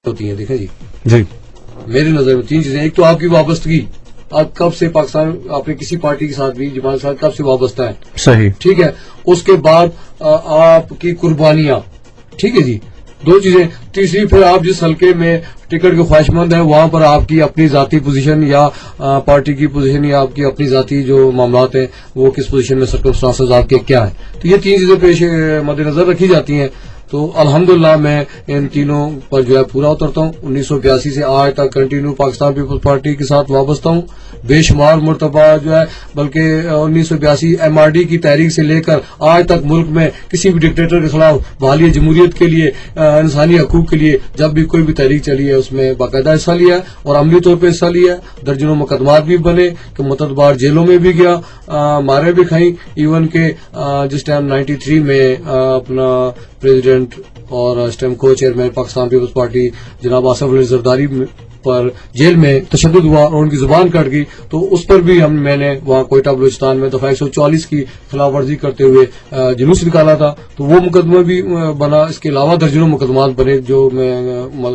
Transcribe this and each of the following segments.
ہوتی ہیں. دیکھیں جی میری نظر میں 3 چیزیں. ایک تو آپ کی وابستگی, آپ کب سے پاکستان آپ نے کسی پارٹی کے ساتھ بھی جماعت کے ساتھ کب سے وابستہ ہیں, صحیح, ٹھیک ہے. اس کے بعد آپ کی قربانیاں, ٹھیک ہے جی. 2 چیزیں. تیسری پھر آپ جس حلقے میں ٹکٹ کے خواہش مند ہیں وہاں پر آپ کی اپنی ذاتی پوزیشن یا پارٹی کی پوزیشن یا آپ کی اپنی ذاتی جو معاملات ہیں وہ کس پوزیشن میں سرکمسٹانسز آپ کے کیا ہیں. تو یہ 3 چیزیں پیش مد نظر رکھی جاتی ہیں. تو الحمدللہ میں ان تینوں پر جو ہے پورا اترتا ہوں. 1982 سے آج تک کنٹینیو پاکستان پیپلز پارٹی کے ساتھ وابستہ ہوں. بے شمار مرتبہ جو ہے بلکہ 1982 MRD کی تحریک سے لے کر آج تک ملک میں کسی بھی ڈکٹیٹر کے خلاف بحالی جمہوریت کے لیے, انسانی حقوق کے لیے جب بھی کوئی بھی تحریک چلی ہے اس میں باقاعدہ حصہ لیا اور عملی طور پہ حصہ لیا. درجنوں مقدمات بھی بنے کہ متعدد بار جیلوں میں بھی گیا, مارے بھی کھائیں. ایون کہ جس ٹائم 93 میں اپنا پریزیڈنٹ اور اس ٹائم کو چیئرمین پاکستان پیپلز پارٹی جناب آصف علی زرداری پر جیل میں تشدد ہوا اور ان کی زبان کٹ گئی, تو اس پر بھی میں نے وہاں کوئٹہ بلوچستان میں دفعہ 144 کی خلاف ورزی کرتے ہوئے جلوس نکالا تھا. تو وہ مقدمہ بھی بنا. اس کے علاوہ درجنوں مقدمات بنے جو میں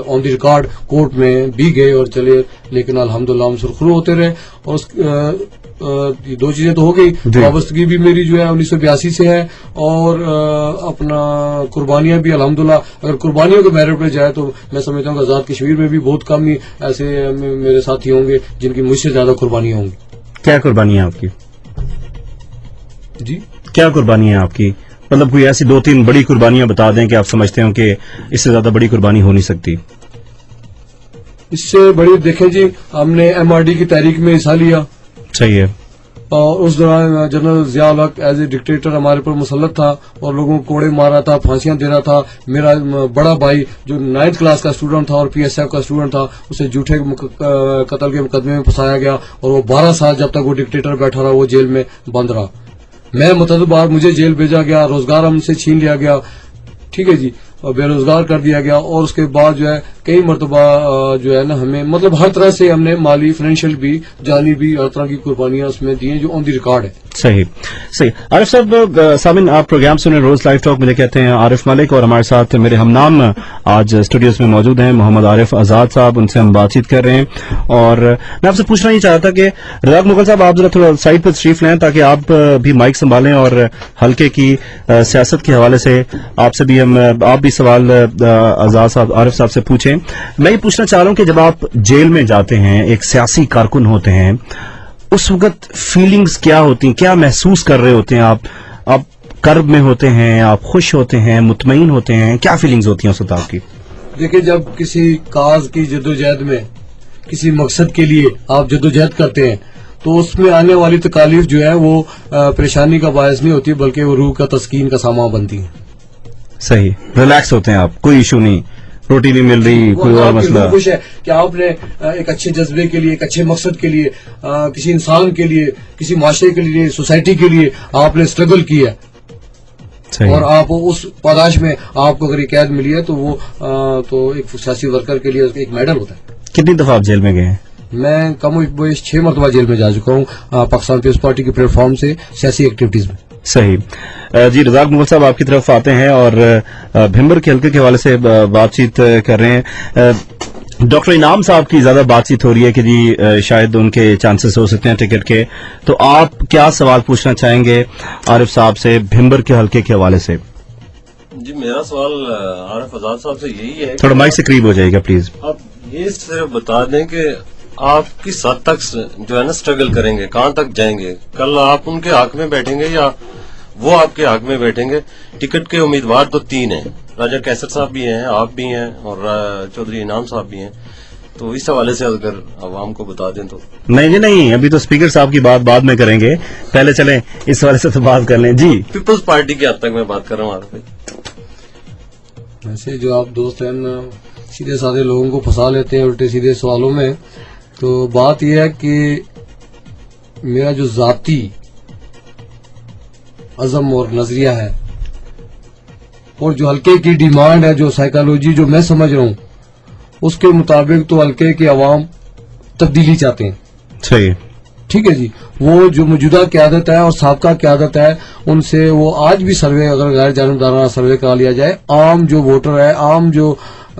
آن دی ریکارڈ کورٹ میں بھی گئے اور چلے, لیکن الحمدللہ ہم سرخرو ہوتے رہے. اور 2 چیزیں تو ہو گئی. وابستگی بھی میری جو ہے 1982 سے ہے اور اپنا قربانیاں بھی الحمدللہ. اگر قربانیوں کے میرٹ پہ جائے تو میں سمجھتا ہوں کہ آزاد کشمیر میں بھی بہت کم ہی ایسے میرے ساتھی ہوں گے جن کی مجھ سے زیادہ قربانیاں ہوں گی. کیا قربانی ہے آپ کی؟ جی کیا قربانی ہے آپ کی؟ مطلب کوئی ایسی 2-3 بڑی قربانیاں بتا دیں کہ آپ سمجھتے ہوں کہ اس سے زیادہ بڑی قربانی ہو نہیں سکتی. اس سے بڑی دیکھیں جی, ہم نے MRD کی تحریک میں حصہ لیا. صحیح ہے. اور اس دوران general Zia ul Haq as a dictator ہمارے پر مسلط تھا اور لوگوں کو کوڑے مارا تھا, پھانسیاں دے رہا تھا. میرا بڑا بھائی جو 9th کلاس کا اسٹوڈنٹ تھا اور PSF کا اسٹوڈنٹ تھا, اسے جھوٹے قتل کے مقدمے میں پھنسایا گیا اور وہ 12 سال جب تک وہ ڈکٹیٹر بیٹھا رہا وہ جیل میں بند رہا. میں متعدد بار مجھے جیل بھیجا گیا, روزگار ہم سے چھین لیا گیا, ٹھیک ہے جی, اور بے روزگار کر دیا گیا. اور اس کے بعد جو ہے کئی مرتبہ جو ہے نا ہمیں مطلب ہر طرح سے ہم نے مالی فائنینشیل بھی جانی بھی ہر طرح کی قربانیاں اس میں دی ہیں جو آن دی ریکارڈ ہے. صحیح صحیح. عارف صاحب, سامن آپ پروگرام سنیں روز لائف ٹاک, مجھے کہتے ہیں عارف ملک, اور ہمارے ساتھ میرے ہم نام آج اسٹوڈیوز میں موجود ہیں محمد عارف آزاد صاحب. ان سے ہم بات چیت کر رہے ہیں اور میں آپ سے پوچھنا یہ چاہتا تھا کہ رزاق مغل صاحب آپ ذرا تھوڑا سائڈ پر تشریف لیں تاکہ آپ بھی مائک سنبھالیں اور حلقے کی سیاست کے حوالے سے آپ سے بھی آپ بھی سوال آزاد صاحب عارف صاحب سے پوچھیں. میں یہ پوچھنا چاہ رہا ہوں کہ جب آپ جیل میں جاتے ہیں, ایک سیاسی کارکن ہوتے ہیں, اس وقت فیلنگز کیا ہوتی ہیں, کیا محسوس کر رہے ہوتے ہیں آپ کرب میں ہوتے ہیں, آپ خوش ہوتے ہیں, مطمئن ہوتے ہیں, کیا فیلنگز ہوتی ہیں اس وقت آپ کی؟ دیکھیں جب کسی کاز کی جدوجہد میں کسی مقصد کے لیے آپ جدوجہد کرتے ہیں تو اس میں آنے والی تکالیف جو ہے وہ پریشانی کا باعث نہیں ہوتی بلکہ وہ روح کا تسکین کا سامان بنتی ہیں. صحیح, ریلیکس ہوتے ہیں آپ, کوئی ایشو نہیں, روٹی نہیں مل رہی, کوئی اور مسئلہ. خوش ہے کہ آپ نے ایک اچھے جذبے کے لیے, ایک اچھے مقصد کے لیے, کسی انسان کے لیے, کسی معاشرے کے لیے, سوسائٹی کے لیے آپ نے اسٹرگل کیا اور آپ اس پاداش میں آپ کو اگر یہ قید ملی ہے تو وہ تو ایک سیاسی ورکر کے لیے ایک میڈل ہوتا ہے. کتنی دفعہ آپ جیل میں گئے ہیں؟ میں کم و بیش 6 مرتبہ جیل میں جا چکا ہوں پاکستان پیپلز پارٹی کے پلیٹ فارم سے سیاسی ایکٹیویٹیز میں. صحیح جی. رزاق مغل صاحب آپ کی طرف آتے ہیں اور بھمبر کے حلقے کے حوالے سے بات چیت کر رہے ہیں. ڈاکٹر انعام صاحب کی زیادہ بات چیت ہو رہی ہے کہ جی شاید ان کے چانسز ہو سکتے ہیں ٹکٹ کے, تو آپ کیا سوال پوچھنا چاہیں گے عارف صاحب سے بھمبر کے حلقے کے حوالے سے؟ جی میرا سوال عارف آزاد صاحب سے یہی ہے, تھوڑا مائک سے قریب ہو جائے گا پلیز. آپ یہ صرف بتا دیں کہ آپ کس حد تک جو ہے نا اسٹرگل کریں گے, کہاں تک جائیں گے, کل آپ ان کے حق میں بیٹھیں گے یا وہ آپ کے حق میں بیٹھیں گے؟ ٹکٹ کے امیدوار تو 3 ہیں, راجہ کیسر صاحب بھی ہیں, آپ بھی ہیں اور چودھری انعام صاحب بھی ہیں, تو اس حوالے سے اگر عوام کو بتا دیں تو. نہیں, ابھی تو اسپیکر صاحب کی بات بعد میں کریں گے, پہلے چلیں اس حوالے سے تو بات کر لیں. جی پیپلز پارٹی کے حد تک میں بات کر رہا ہوں عارف بھائی. ویسے جو آپ دوست ہیں سیدھے سادے لوگوں کو پھنسا لیتے ہیں الٹے سیدھے سوالوں میں, تو بات یہ ہے کہ میرا جو ذاتی عزم اور نظریہ ہے اور جو حلقے کی ڈیمانڈ ہے, جو سائیکالوجی جو میں سمجھ رہا ہوں اس کے مطابق تو حلقے کے عوام تبدیلی چاہتے ہیں. صحیح, ٹھیک ہے جی. وہ جو موجودہ قیادت ہے اور سابقہ قیادت ہے ان سے وہ آج بھی سروے اگر غیر جانبدارانہ سروے کرا لیا جائے, عام جو ووٹر ہے, عام جو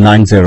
90।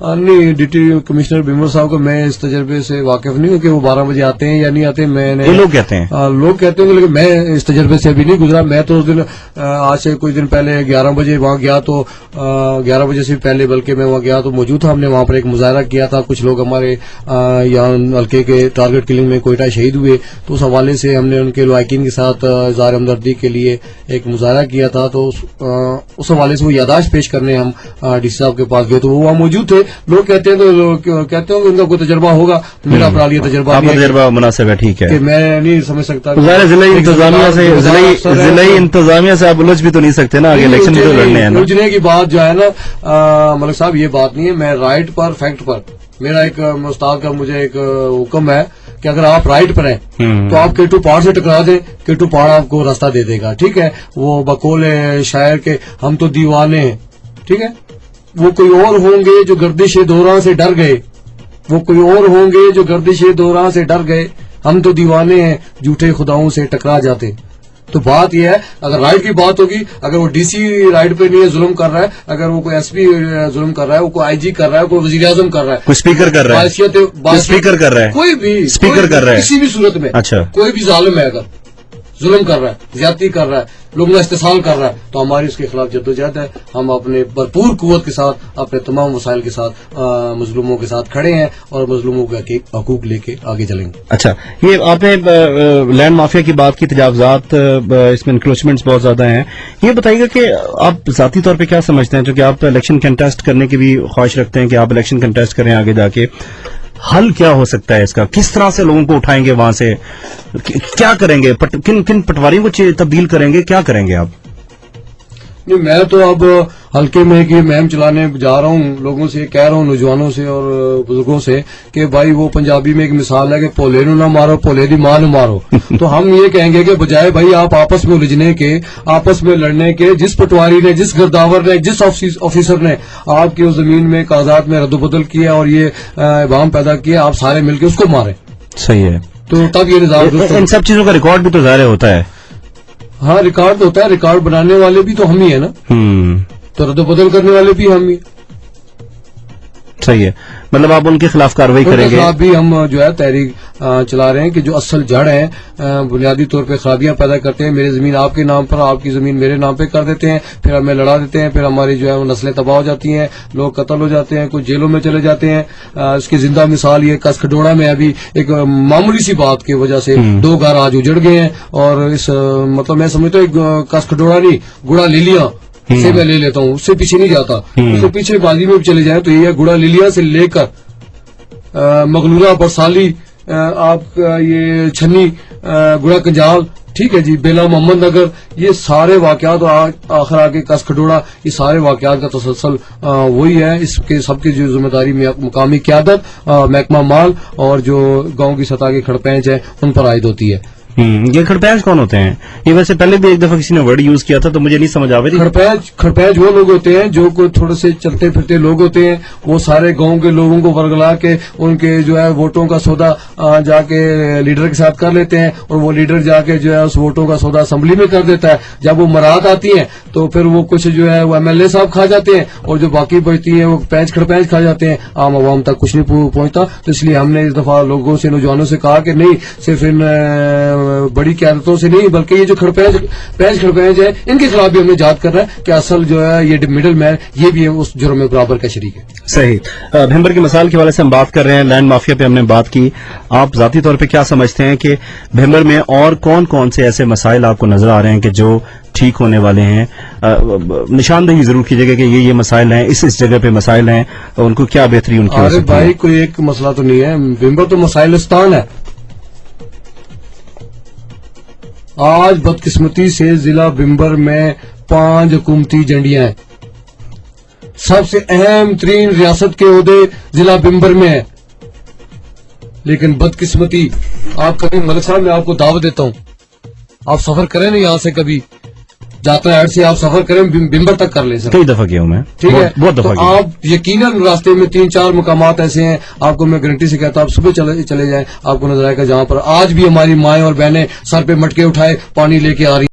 نہیں ڈپٹی کمشنر بھمبر صاحب کو میں اس تجربے سے واقف نہیں ہوں کہ وہ 12 بجے آتے ہیں یا نہیں آتے. میں نے یہ لوگ کہتے ہیں لوگ کہتے ہیں لیکن میں اس تجربے سے ابھی نہیں گزرا. میں تو اس دن آج سے کچھ دن پہلے 11 بجے وہاں گیا تو 11 بجے سے پہلے بلکہ میں وہاں گیا تو موجود تھا. ہم نے وہاں پر ایک مظاہرہ کیا تھا. کچھ لوگ ہمارے یہاں حلقے کے ٹارگٹ کلنگ میں کوئٹہ شہید ہوئے تو اس حوالے سے ہم نے ان کے لواحقین کے ساتھ اظہار ہمدردی کے لیے ایک مظاہرہ کیا تھا. تو اس حوالے سے وہ یادداشت پیش کرنے ہم ڈی سی صاحب کے پاس گئے تو وہ وہاں موجود تھے. لوگ کہتے ہیں تو کہتے ہیں کہ ان کا کوئی تجربہ ہوگا. میرا اپنا یہ تجربہ آپ کا تجربہ مناسب ہے, ٹھیک ہے, کہ میں نہیں سمجھ سکتا. ضلعی انتظامیہ سے آپ الجھ بھی تو نہیں سکتے نا, آگے الیکشن بھی تو لڑنے ہیں نا. الجھنے کی بات جو ہے نا ملک صاحب یہ بات نہیں ہے. میں رائٹ پر فیکٹ پر میرا ایک استاد کا مجھے ایک حکم ہے کہ اگر آپ رائٹ پر ہیں تو آپ کیٹو پہاڑ سے ٹکرا دیں, کیٹو پہاڑ آپ کو راستہ دے دے گا. ٹھیک ہے, وہ بقول شاعر کے ہم تو دیوانے ہیں. ٹھیک ہے, وہ کوئی اور ہوں گے جو گردش دوران سے ڈر گئے, وہ کوئی اور ہوں گے جو گردش دوران سے ڈر گئے. ہم تو دیوانے ہیں جھوٹے خداؤں سے ٹکرا جاتے. تو بات یہ ہے اگر رائٹ کی بات ہوگی, اگر وہ ڈی سی رائٹ پہ نہیں ہے ظلم کر رہا ہے, اگر وہ کوئی ایس پی ظلم کر رہا ہے, وہ کوئی آئی جی کر رہا ہے, کوئی وزیر اعظم کر رہا ہے, کوئی اسپیکر کر رہا ہے, اسپیکر کر رہا ہے, کوئی بھی اسپیکر کر رہا ہے, کسی بھی صورت میں اچھا کوئی بھی ظالم ہے, اگر ظلم کر رہا ہے, زیادتی کر رہا ہے, لوگوں کا استحصال کر رہا ہے, تو ہماری اس کے خلاف جدوجہد ہے. ہم اپنے بھرپور قوت کے ساتھ اپنے تمام وسائل کے ساتھ مظلوموں کے ساتھ کھڑے ہیں اور مظلوموں کے حقوق لے کے آگے چلیں گے. اچھا, یہ آپ نے لینڈ مافیا کی بات کی, تجاوزات اس میں انکروچمنٹس بہت زیادہ ہیں. یہ بتائیے گا کہ آپ ذاتی طور پہ کیا سمجھتے ہیں, چونکہ آپ الیکشن کنٹیسٹ کرنے کی بھی خواہش رکھتے ہیں کہ آپ الیکشن کنٹیسٹ کریں آگے جا کے, حل کیا ہو سکتا ہے اس کا؟ کس طرح سے لوگوں کو اٹھائیں گے وہاں سے, کیا کریں گے, کن پٹواریوں کو تبدیل کریں گے, کیا کریں گے آپ؟ نہیں, میں تو اب حلقے میں ایک مہم چلانے جا رہا ہوں, لوگوں سے کہہ رہا ہوں, نوجوانوں سے اور بزرگوں سے کہ بھائی وہ پنجابی میں ایک مثال ہے کہ پولے نو نہ مارو, پولے دی ماں نو مارو. تو ہم یہ کہیں گے کہ بجائے بھائی آپ آپس میں الجھنے کے, آپس میں لڑنے کے, جس پٹواری نے, جس گرداور نے, جس آفیسر نے آپ کی اس زمین میں کاغذات میں رد و بدل کیا اور یہ ابہام پیدا کیا, آپ سارے مل کے اس کو ماریں. صحیح ہے, تو تب یہ نظام, ان سب چیزوں کا ریکارڈ بھی تو ظاہر ہوتا ہے. ہاں ریکارڈ تو ہوتا ہے, ریکارڈ بنانے والے بھی تو ہم ہی ہیں نا, تو رد و بدل کرنے والے بھی ہم ہی. صحیح ہے, مطلب آپ ان کے خلاف کارروائی کریں گے. خلاف بھی ہم جو ہے تحریک چلا رہے ہیں کہ جو اصل جڑ ہیں, بنیادی طور پہ خرابیاں پیدا کرتے ہیں. میری زمین آپ کے نام پر, آپ کی زمین میرے نام پہ کر دیتے ہیں, پھر ہمیں لڑا دیتے ہیں, پھر ہماری جو ہے وہ نسلیں تباہ ہو جاتی ہیں, لوگ قتل ہو جاتے ہیں, کچھ جیلوں میں چلے جاتے ہیں. اس کی زندہ مثال یہ کس کھڈوڑا میں ابھی ایک معمولی سی بات کی وجہ سے 2 گھر آج اجڑ گئے ہیں. اور اس مطلب میں سمجھتا ہوں کس کھڈوڑا نہیں, گڑا لیلیا سے میں لے لیتا ہوں, اس سے پیچھے نہیں جاتا. اس سے پیچھے بازی میں بھی چلے جائیں تو یہ ہے گڑا لیلیا سے لے کر مغلورہ برسالی, آپ کا یہ چھنی, گڑا کنجال, ٹھیک ہے جی, بیلا محمد نگر, یہ سارے واقعات اور آخر آگے کس کھڈوڑا, یہ سارے واقعات کا تسلسل وہی ہے. اس کے سب کی جو ذمہ داری مقامی قیادت, محکمہ مال اور جو گاؤں کی سطح کے کھڑپینچ ہیں ان پر عائد ہوتی ہے. یہ کھڑپینچ کون ہوتے ہیں؟ یہ ویسے پہلے بھی ایک دفعہ کسی نے ورڈ یوز کیا تھا تو مجھے نہیں سمجھ آ رہی. کھڑپینچ وہ لوگ ہوتے ہیں جو کوئی تھوڑے سے چلتے پھرتے لوگ ہوتے ہیں, وہ سارے گاؤں کے لوگوں کو ورگلا کے ان کے جو ہے ووٹوں کا سودا جا کے لیڈر کے ساتھ کر لیتے ہیں, اور وہ لیڈر جا کے جو ہے اس ووٹوں کا سودا اسمبلی میں کر دیتا ہے. جب وہ مراد آتی ہیں تو پھر وہ کچھ جو ہے وہ ایم ایل اے صاحب کھا جاتے ہیں, اور جو باقی بچتی ہیں وہ کھڑپینچ کھا جاتے ہیں, عام عوام تک کچھ نہیں پہنچتا. تو اس لیے ہم نے اس دفعہ لوگوں سے, نوجوانوں سے کہا کہ نہیں, صرف ان بڑی قیادتوں سے نہیں بلکہ یہ جو کھڑپینچ ہے ان کے خلاف بھی ہم نے یاد کر رہا ہے کہ اصل جو ہے یہ مڈل مین یہ بھی اس جرم میں برابر کا شریک ہے. صحیح. بھمبر کی مثال کے حوالے سے ہم بات کر رہے ہیں, لینڈ مافیا پہ ہم نے بات کی. آپ ذاتی طور پہ کیا سمجھتے ہیں کہ بھمبر میں اور کون کون سے ایسے مسائل آپ کو نظر آ رہے ہیں کہ جو ٹھیک ہونے والے ہیں؟ نشاندہی ضرور کیجیے گا کہ یہ مسائل ہیں, اس جگہ پہ مسائل ہیں, ان کو کیا بہتری ان کی ہو سکتی ہے؟ بھائی کوئی ایک مسئلہ تو نہیں ہے, بھمبر تو مسائلستان ہے. آج بدقسمتی سے ضلع بھمبر میں 5 حکومتی جھنڈیاں ہیں. سب سے اہم ترین ریاست کے عہدے ضلع بھمبر میں ہیں, لیکن بدقسمتی آپ کبھی ملک صاحب میں آپ کو دعوت دیتا ہوں, آپ سفر کریں نا یہاں سے, کبھی جاتا ہے سے آپ سفر کریں, بھمبر تک کر لیں سر. کئی دفعہ کیا ہوں میں, ٹھیک ہے, بہت دفعہ تو آپ یقیناً راستے میں 3-4 مقامات ایسے ہیں, آپ کو میں گارنٹی سے کہتا ہوں آپ صبح چلے جائیں, آپ کو نظر آئے گا جہاں پر آج بھی ہماری مائیں اور بہنیں سر پہ مٹکے اٹھائے پانی لے کے آ رہی ہیں.